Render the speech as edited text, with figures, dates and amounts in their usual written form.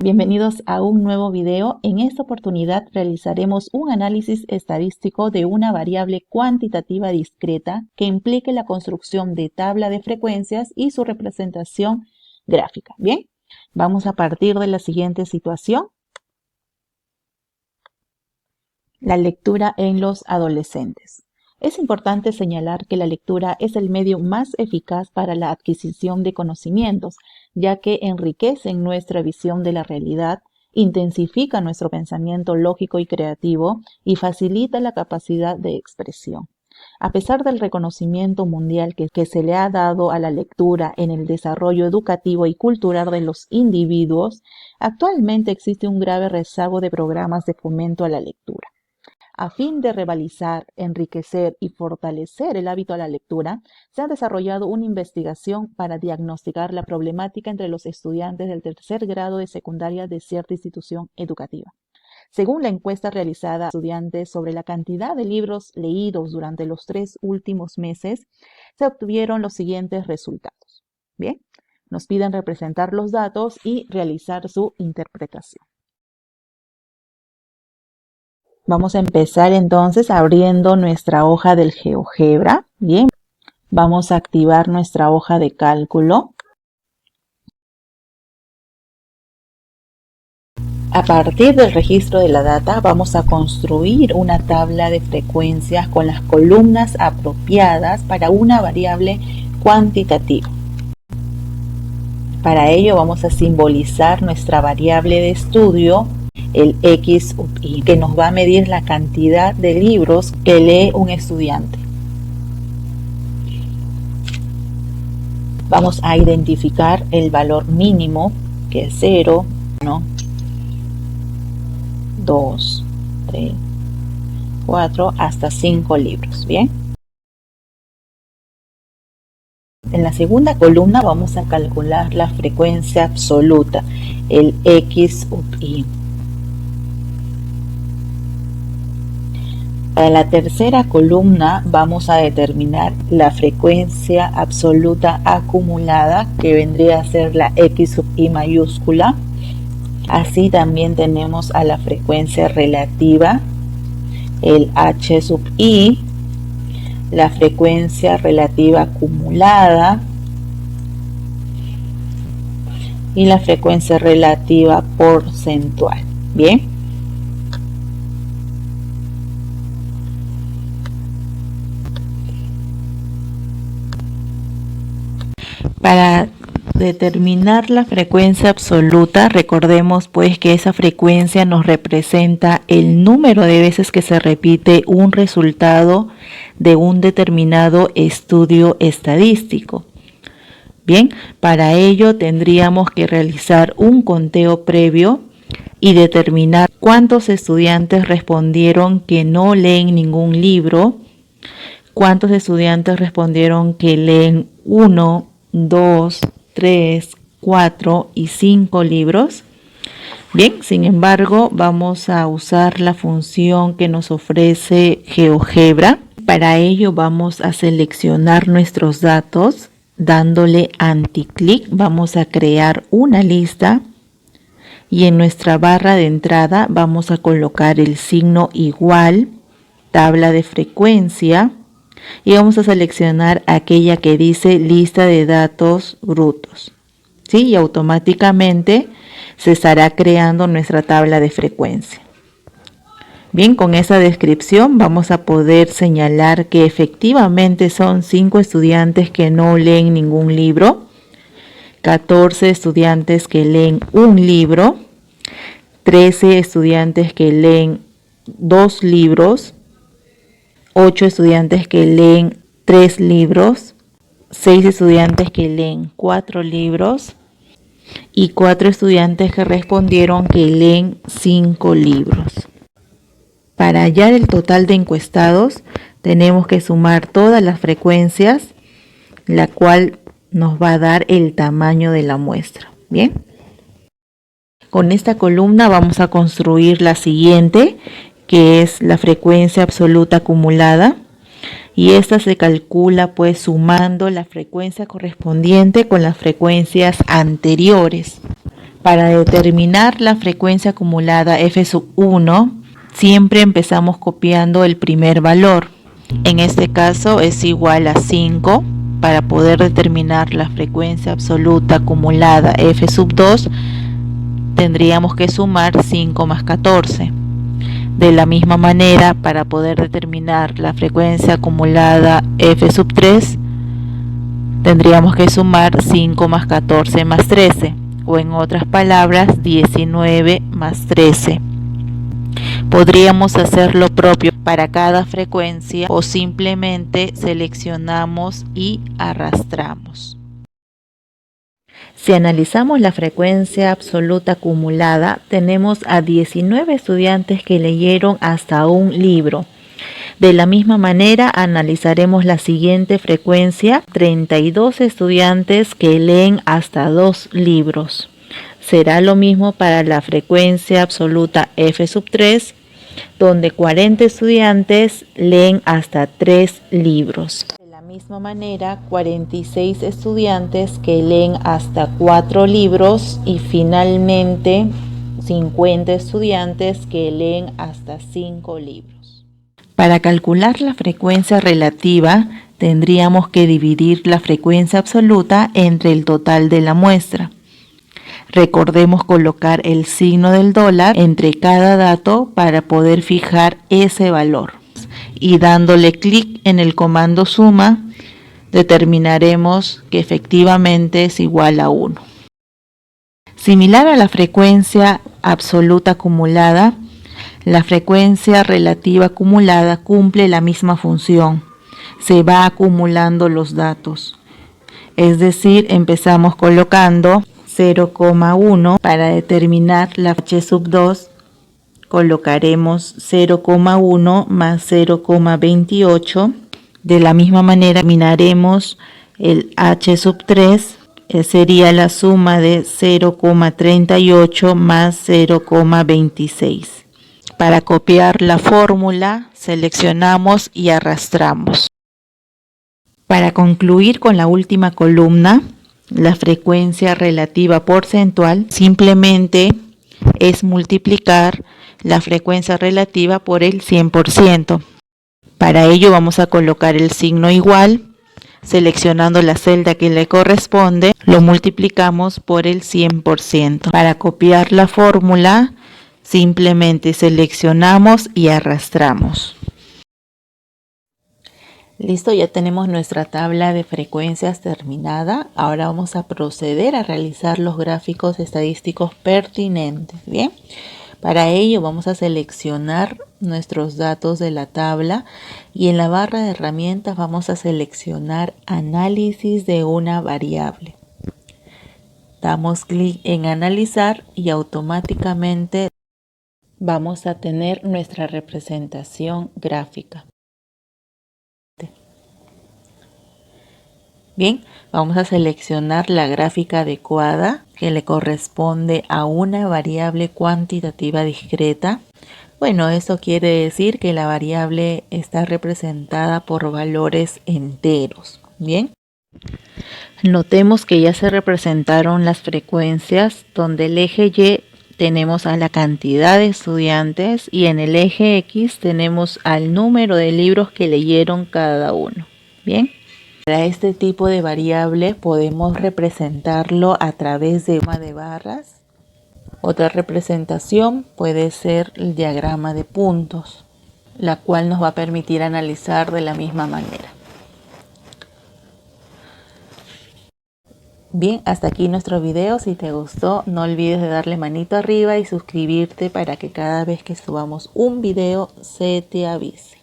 Bienvenidos a un nuevo video. En esta oportunidad realizaremos un análisis estadístico de una variable cuantitativa discreta que implique la construcción de tabla de frecuencias y su representación gráfica. Bien, vamos a partir de la siguiente situación. La lectura en los adolescentes. Es importante señalar que la lectura es el medio más eficaz para la adquisición de conocimientos, ya que enriquece nuestra visión de la realidad, intensifica nuestro pensamiento lógico y creativo y facilita la capacidad de expresión. A pesar del reconocimiento mundial que se le ha dado a la lectura en el desarrollo educativo y cultural de los individuos, actualmente existe un grave rezago de programas de fomento a la lectura. A fin de revitalizar, enriquecer y fortalecer el hábito a la lectura, se ha desarrollado una investigación para diagnosticar la problemática entre los estudiantes del tercer grado de secundaria de cierta institución educativa. Según la encuesta realizada a estudiantes sobre la cantidad de libros leídos durante los 3 últimos meses, se obtuvieron los siguientes resultados. Bien, nos piden representar los datos y realizar su interpretación. Vamos a empezar entonces abriendo nuestra hoja del GeoGebra. Bien, vamos a activar nuestra hoja de cálculo. A partir del registro de la data vamos a construir una tabla de frecuencias con las columnas apropiadas para una variable cuantitativa. Para ello vamos a simbolizar nuestra variable de estudio, el X sub I, que nos va a medir la cantidad de libros que lee un estudiante. Vamos a identificar el valor mínimo, que es 0, 1, 2, 3, 4, hasta 5 libros. Bien. En la segunda columna vamos a calcular la frecuencia absoluta, el X sub I. Para la tercera columna vamos a determinar la frecuencia absoluta acumulada, que vendría a ser la X sub I mayúscula. Así también tenemos a la frecuencia relativa, el H sub I, la frecuencia relativa acumulada y la frecuencia relativa porcentual. Bien. Para determinar la frecuencia absoluta, recordemos pues que esa frecuencia nos representa el número de veces que se repite un resultado de un determinado estudio estadístico. Bien, para ello tendríamos que realizar un conteo previo y determinar cuántos estudiantes respondieron que no leen ningún libro, cuántos estudiantes respondieron que leen 1, 2, 3, 4 y 5 libros. Bien, sin embargo, vamos a usar la función que nos ofrece GeoGebra. Para ello vamos a seleccionar nuestros datos, dándole anticlic. Vamos a crear una lista y en nuestra barra de entrada vamos a colocar el signo igual, tabla de frecuencia, y vamos a seleccionar aquella que dice lista de datos brutos. ¿Sí? Y automáticamente se estará creando nuestra tabla de frecuencia. Bien, con esa descripción vamos a poder señalar que efectivamente son 5 estudiantes que no leen ningún libro, 14 estudiantes que leen un libro, 13 estudiantes que leen 2 libros, 8 estudiantes que leen 3 libros, 6 estudiantes que leen 4 libros y 4 estudiantes que respondieron que leen 5 libros. Para hallar el total de encuestados tenemos que sumar todas las frecuencias, la cual nos va a dar el tamaño de la muestra. Bien. Con esta columna vamos a construir la siguiente, que es la frecuencia absoluta acumulada, y esta se calcula pues sumando la frecuencia correspondiente con las frecuencias anteriores. Para determinar la frecuencia acumulada f(1), siempre empezamos copiando el primer valor. En este caso es igual a 5. Para poder determinar la frecuencia absoluta acumulada f(2), tendríamos que sumar 5 más 14. De la misma manera, para poder determinar la frecuencia acumulada f(3), tendríamos que sumar 5 más 14 más 13, o en otras palabras, 19 más 13. Podríamos hacer lo propio para cada frecuencia o simplemente seleccionamos y arrastramos. Si analizamos la frecuencia absoluta acumulada, tenemos a 19 estudiantes que leyeron hasta un libro. De la misma manera, analizaremos la siguiente frecuencia: 32 estudiantes que leen hasta 2 libros. Será lo mismo para la frecuencia absoluta f(3), donde 40 estudiantes leen hasta 3 libros. De la misma manera, 46 estudiantes que leen hasta 4 libros y finalmente 50 estudiantes que leen hasta 5 libros. Para calcular la frecuencia relativa, tendríamos que dividir la frecuencia absoluta entre el total de la muestra. Recordemos colocar el signo del dólar entre cada dato para poder fijar ese valor. Y dándole clic en el comando suma, determinaremos que efectivamente es igual a 1. Similar a la frecuencia absoluta acumulada, la frecuencia relativa acumulada cumple la misma función. Se va acumulando los datos. Es decir, empezamos colocando 0,1. Para determinar la h(2), colocaremos 0,1 más 0,28. De la misma manera, terminaremos el h(3), sería la suma de 0,38 más 0,26. Para copiar la fórmula, seleccionamos y arrastramos. Para concluir con la última columna, la frecuencia relativa porcentual, simplemente es multiplicar la frecuencia relativa por el 100%. Para ello vamos a colocar el signo igual, seleccionando la celda que le corresponde, lo multiplicamos por el 100%. Para copiar la fórmula, simplemente seleccionamos y arrastramos. Listo, ya tenemos nuestra tabla de frecuencias terminada. Ahora vamos a proceder a realizar los gráficos estadísticos pertinentes. Bien, para ello vamos a seleccionar nuestros datos de la tabla y en la barra de herramientas vamos a seleccionar análisis de una variable. Damos clic en analizar y automáticamente vamos a tener nuestra representación gráfica. Bien, vamos a seleccionar la gráfica adecuada que le corresponde a una variable cuantitativa discreta. Bueno, eso quiere decir que la variable está representada por valores enteros. Bien, notemos que ya se representaron las frecuencias, donde el eje Y tenemos a la cantidad de estudiantes y en el eje X tenemos al número de libros que leyeron cada uno. Bien. Para este tipo de variable podemos representarlo a través de suma de barras. Otra representación puede ser el diagrama de puntos, la cual nos va a permitir analizar de la misma manera. Bien, hasta aquí nuestro video. Si te gustó, no olvides de darle manito arriba y suscribirte para que cada vez que subamos un video se te avise.